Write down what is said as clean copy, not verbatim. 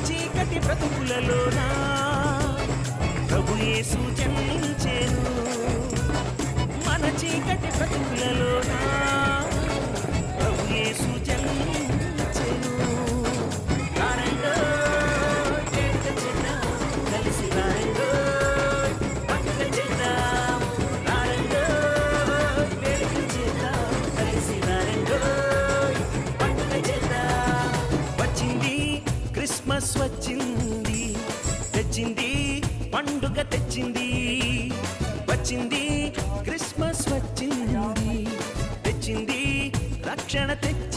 చీకటి బ్రతుకులలోనా ప్రభు యేసు జన్మించెను. మన చీకటి బ్రతుకులలోనా ప్రభు యేసు జన్మించెను. రారండో వేడుక చేద్దాం, కలిసి రారండో పండుగ చేద్దాం. రారండో వేడుక చేద్దాం, కలిసి రారండో పండుగ చేద్దాం. వచ్చింది క్రిస్మస్ వచ్చింది, తెచ్చింది పండుగ తెచ్చింది. వచ్చింది క్రిస్మస్ వచ్చింది, తెచ్చింది రక్షణ తెచ్చింది.